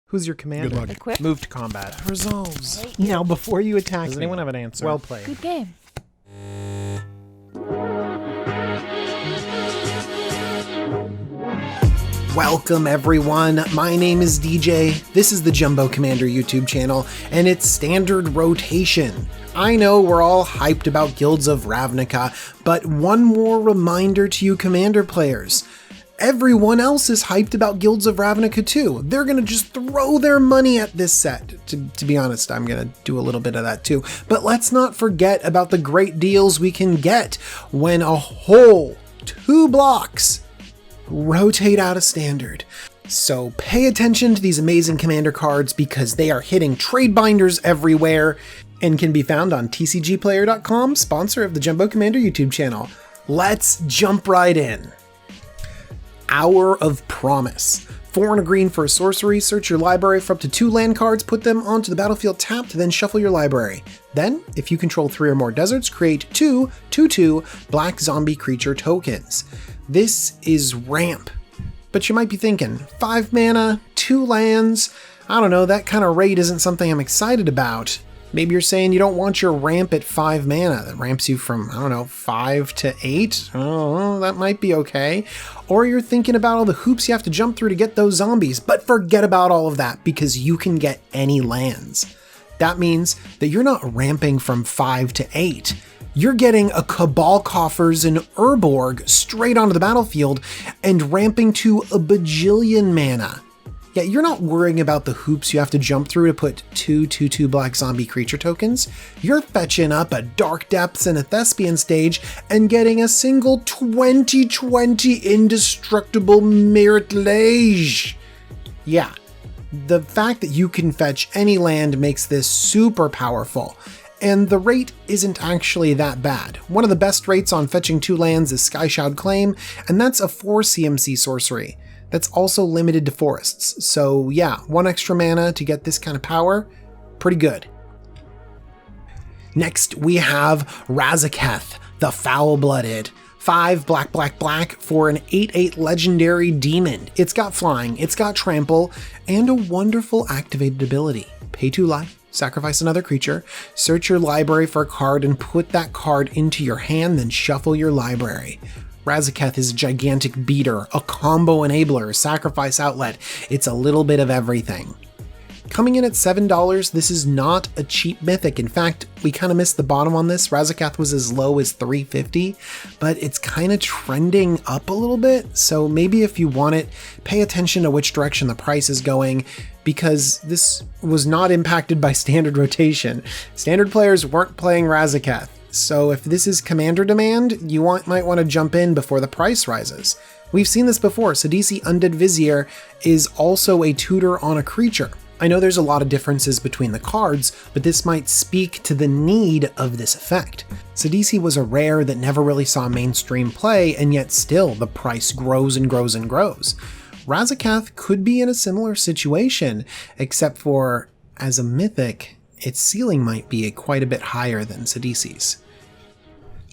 Who's your commander? Good luck. Equip. Move to combat. Resolves. Right. Now, before you attack Does me, anyone have an answer? well played. Good game. Welcome everyone, my name is DJ, this is the Jumbo Commander YouTube channel, and it's standard rotation. I know we're all hyped about Guilds of Ravnica, but one more reminder to you Commander players. Everyone else is hyped about Guilds of Ravnica too. They're gonna just throw their money at this set. To be honest, I'm gonna do a little bit of that too. But let's not forget about the great deals we can get when a whole 2 blocks rotate out of standard. So pay attention to these amazing commander cards because they are hitting trade binders everywhere and can be found on tcgplayer.com, sponsor of the Jumbo Commander YouTube channel. Let's jump right in. Hour of Promise. 4 and a green for a sorcery, search your library for up to 2 land cards, put them onto the battlefield tapped, then shuffle your library. Then, if you control 3 or more deserts, create 2 2/2 black zombie creature tokens. This is ramp. But you might be thinking, 5 mana, 2 lands, I don't know, that kind of rate isn't something I'm excited about. Maybe you're saying you don't want your ramp at 5 mana. That ramps you from, I don't know, 5 to 8? Oh, that might be okay. Or you're thinking about all the hoops you have to jump through to get those zombies, but forget about all of that because you can get any lands. That means that you're not ramping from 5 to 8. You're getting a Cabal Coffers and Urborg straight onto the battlefield and ramping to a bajillion mana. Yeah, you're not worrying about the hoops you have to jump through to put 2 2/2 black zombie creature tokens. You're fetching up a Dark Depths and a Thespian stage and getting a single 2020 indestructible Meritlage. Yeah, the fact that you can fetch any land makes this super powerful. And the rate isn't actually that bad. One of the best rates on fetching 2 lands is Skyshroud Claim, and that's a 4 CMC sorcery. That's also limited to forests. So yeah, 1 extra mana to get this kind of power, pretty good. Next we have Razorcat, the Foul-Blooded. 5 black for an 8/8 legendary demon. It's got flying, it's got trample, and a wonderful activated ability. Pay 2 life. Sacrifice another creature, search your library for a card and put that card into your hand, then shuffle your library. Razorcat is a gigantic beater, a combo enabler, sacrifice outlet. It's a little bit of everything. Coming in at $7, this is not a cheap mythic. In fact, we kind of missed the bottom on this. Razorcat was as low as $350, but it's kind of trending up a little bit. So maybe if you want it, pay attention to which direction the price is going because this was not impacted by standard rotation. Standard players weren't playing Razorcat. So if this is commander demand, you might want to jump in before the price rises. We've seen this before. Sidisi Undead Vizier is also a tutor on a creature. I know there's a lot of differences between the cards, but this might speak to the need of this effect. Sidisi was a rare that never really saw mainstream play, and yet still the price grows and grows and grows. Razorcat could be in a similar situation, except for, as a mythic, its ceiling might be quite a bit higher than Sidisi's.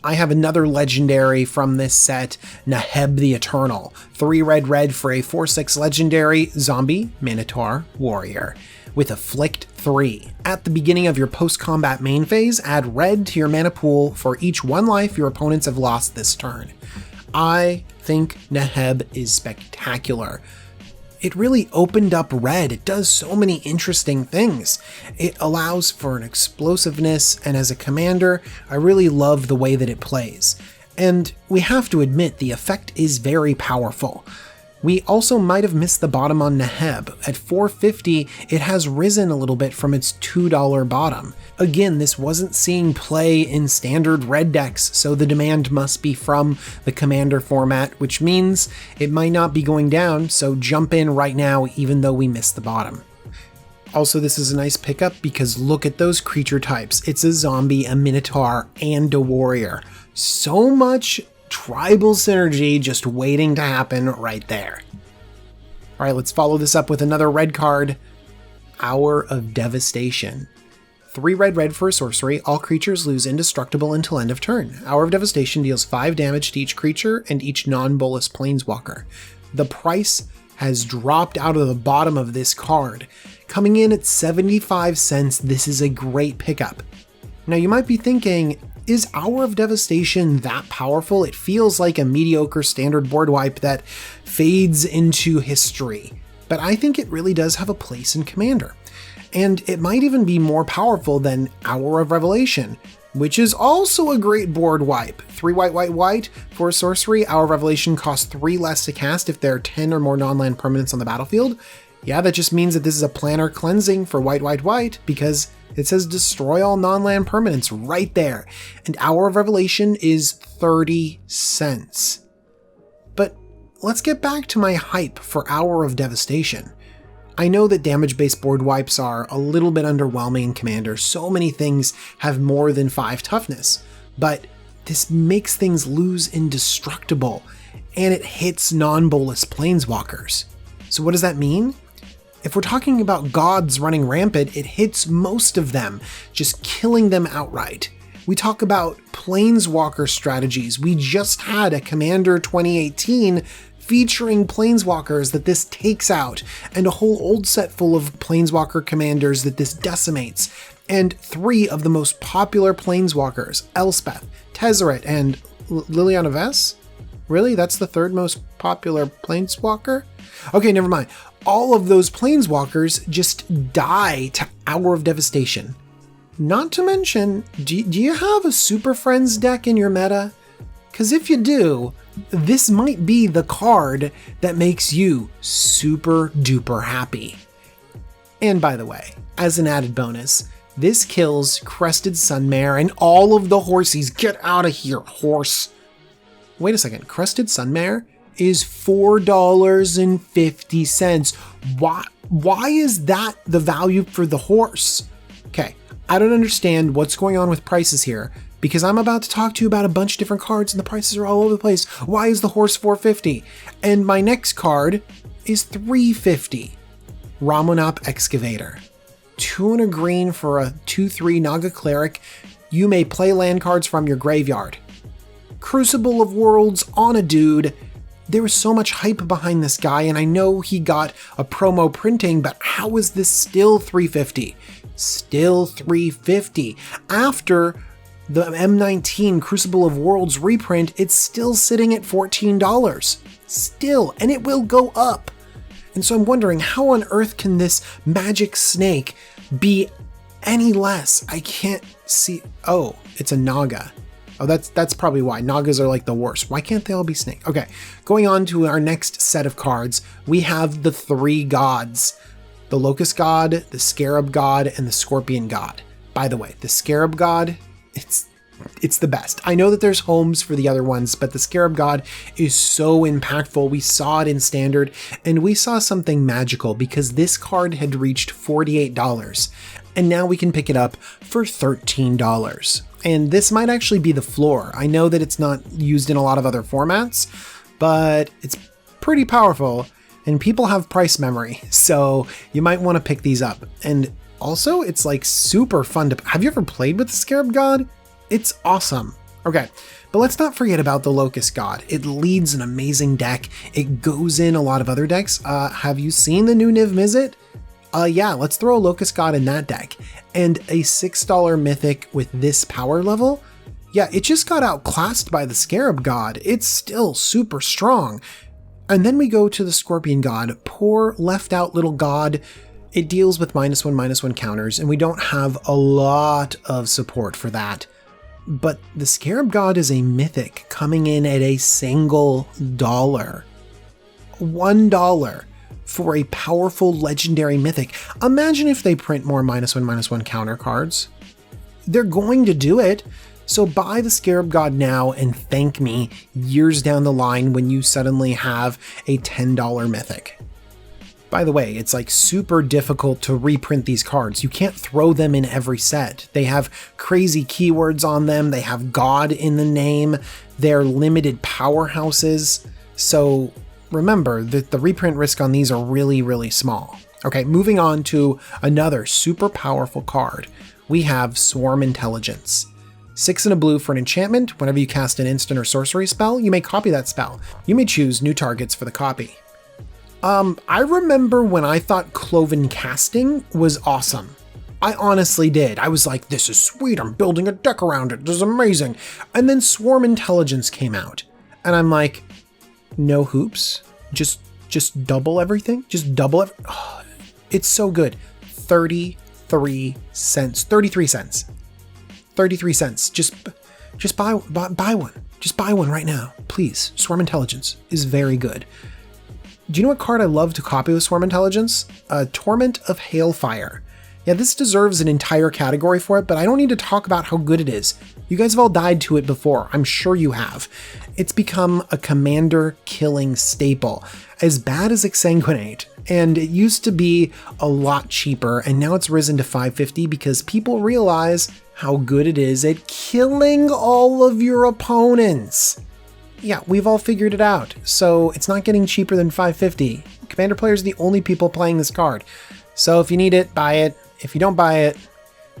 I have another legendary from this set, Neheb the Eternal. 3 red for a 4/6 legendary zombie Minotaur warrior with Afflict 3. At the beginning of your post-combat main phase, add red to your mana pool for each 1 life your opponents have lost this turn. I think Neheb is spectacular. It really opened up red. It does so many interesting things. It allows for an explosiveness, and as a commander, I really love the way that it plays. And we have to admit the effect is very powerful. We also might have missed the bottom on Neheb. At $450, it has risen a little bit from its $2 bottom. Again, this wasn't seeing play in standard red decks, so the demand must be from the commander format, which means it might not be going down, so jump in right now even though we missed the bottom. Also, this is a nice pickup because look at those creature types. It's a zombie, a minotaur, and a warrior. So much tribal synergy just waiting to happen right there. All right, let's follow this up with another red card, Hour of Devastation. 3 red for a sorcery, all creatures lose indestructible until end of turn. Hour of Devastation deals 5 damage to each creature and each non-bolus planeswalker. The price has dropped out of the bottom of this card. Coming in at 75 cents, this is a great pickup. Now you might be thinking, is Hour of Devastation that powerful? It feels like a mediocre standard board wipe that fades into history, but I think it really does have a place in Commander. And it might even be more powerful than Hour of Revelation, which is also a great board wipe. 3 white for sorcery. Hour of Revelation costs 3 less to cast if there are 10 or more non-land permanents on the battlefield. Yeah, that just means that this is a planar cleansing for white, because it says destroy all non-land permanents right there. And Hour of Revelation is 30 cents. But let's get back to my hype for Hour of Devastation. I know that damage-based board wipes are a little bit underwhelming in Commander. So many things have more than 5 toughness, but this makes things lose indestructible, and it hits non-bolus planeswalkers. So what does that mean? If we're talking about gods running rampant, it hits most of them, just killing them outright. We talk about planeswalker strategies. We just had a Commander 2018 featuring planeswalkers that this takes out, and a whole old set full of planeswalker commanders that this decimates, and 3 of the most popular planeswalkers, Elspeth, Tezzeret, and Liliana Vess? Really? That's the 3rd most popular planeswalker? Okay, never mind. All of those planeswalkers just die to Hour of Devastation. Not to mention, do you have a Super Friends deck in your meta? Because if you do, this might be the card that makes you super duper happy. And by the way, as an added bonus, this kills Crested Sunmare and all of the horsies. Get out of here, horse. Wait a second, Crested Sunmare is $4.50. Why is that the value for the horse? Okay, I don't understand what's going on with prices here, because I'm about to talk to you about a bunch of different cards and the prices are all over the place. Why is the horse $4.50? And my next card is $3.50. Ramunap Excavator. 2 and a green for a 2/3 Naga Cleric. You may play land cards from your graveyard. Crucible of Worlds on a dude. There was so much hype behind this guy, and I know he got a promo printing, but how is this still $3.50? Still $3.50. After the M19 Crucible of Worlds reprint, it's still sitting at $14. Still, and it will go up. And so I'm wondering, how on earth can this magic snake be any less? I can't see. Oh, it's a Naga. Oh, that's probably why. Nagas are like the worst. Why can't they all be snake? Okay, going on to our next set of cards, we have the 3 gods. The Locust God, the Scarab God, and the Scorpion God. By the way, the Scarab God, it's the best. I know that there's homes for the other ones, but the Scarab God is so impactful. We saw it in Standard, and we saw something magical because this card had reached $48, and now we can pick it up for $13. And this might actually be the floor. I know that it's not used in a lot of other formats, but it's pretty powerful, and people have price memory, so you might want to pick these up. And also, it's like super fun to... Have you ever played with the Scarab God? It's awesome. Okay, but let's not forget about the Locust God. It leads an amazing deck. It goes in a lot of other decks. Have you seen the new Niv Mizzet? Yeah, let's throw a Locust God in that deck. And a $6 Mythic with this power level? Yeah, it just got outclassed by the Scarab God. It's still super strong. And then we go to the Scorpion God. Poor left out little god. It deals with -1/-1 counters, and we don't have a lot of support for that. But the Scarab God is a mythic coming in at a single dollar. $1 for a powerful legendary mythic. Imagine if they print more -1/-1 counter cards. They're going to do it. So buy the Scarab God now and thank me years down the line when you suddenly have a $10 mythic. By the way, it's like super difficult to reprint these cards. You can't throw them in every set. They have crazy keywords on them. They have God in the name. They're limited powerhouses. So remember that the reprint risk on these are really, really small. Okay, moving on to another super powerful card. We have Swarm Intelligence. 6 and a blue for an enchantment. Whenever you cast an instant or sorcery spell, you may copy that spell. You may choose new targets for the copy. I remember when I thought Cloven Casting was awesome. I honestly did. I was like, this is sweet. I'm building a deck around it. This is amazing. And then Swarm Intelligence came out. And I'm like, no hoops. Just double everything. Just double it. Oh, it's so good. 33 cents. 33 cents. 33 cents. Just buy one. Just buy one right now. Please. Swarm Intelligence is very good. Do you know what card I love to copy with Swarm Intelligence? Torment of Hailfire. Yeah, this deserves an entire category for it, but I don't need to talk about how good it is. You guys have all died to it before. I'm sure you have. It's become a commander killing staple. As bad as Exsanguinate, and it used to be a lot cheaper, and now it's risen to $5.50 because people realize how good it is at killing all of your opponents. Yeah, we've all figured it out, so it's not getting cheaper than $5.50. Commander players are the only people playing this card. So if you need it, buy it. If you don't buy it,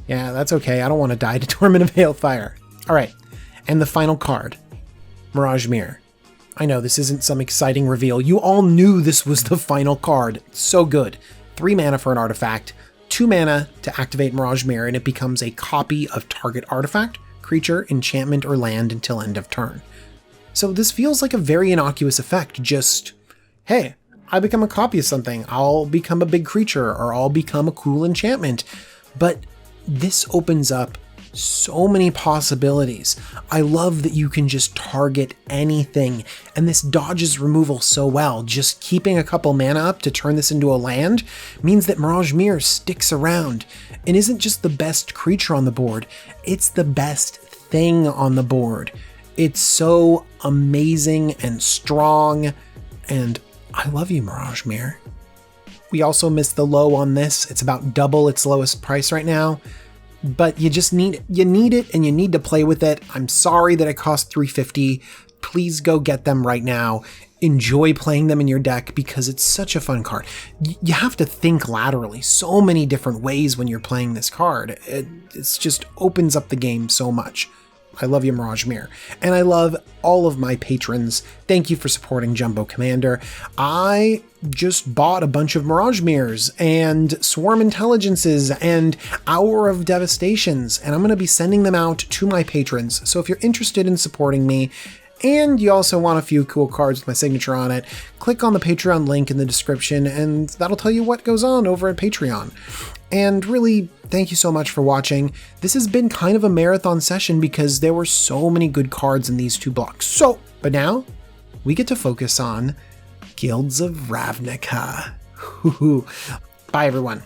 yeah, that's okay. I don't want to die to Torment of Hailfire. All right, and the final card, Mirage Mirror. I know this isn't some exciting reveal. You all knew this was the final card. It's so good. 3 mana for an artifact, 2 mana to activate Mirage Mirror, and it becomes a copy of target artifact, creature, enchantment, or land until end of turn. So this feels like a very innocuous effect. Just, hey, I become a copy of something. I'll become a big creature, or I'll become a cool enchantment. But this opens up so many possibilities. I love that you can just target anything, and this dodges removal so well. Just keeping a couple mana up to turn this into a land means that Mirage Mirror sticks around and isn't just the best creature on the board, it's the best thing on the board. It's so amazing and strong, and I love you, Mirage Mirror. We also missed the low on this. It's about double its lowest price right now, but you need it and you need to play with it. I'm sorry that it cost $3.50. Please go get them right now. Enjoy playing them in your deck because it's such a fun card. You have to think laterally so many different ways when you're playing this card. It's just opens up the game so much. I love you, Mirage Mirror. And I love all of my patrons. Thank you for supporting Jumbo Commander. I just bought a bunch of Mirage Mirrors and Swarm Intelligences and Hour of Devastations, and I'm going to be sending them out to my patrons. So if you're interested in supporting me, and you also want a few cool cards with my signature on it, click on the Patreon link in the description, and that'll tell you what goes on over at Patreon. And really, thank you so much for watching. This has been kind of a marathon session because there were so many good cards in these 2 blocks. But now, we get to focus on Guilds of Ravnica. Bye, everyone.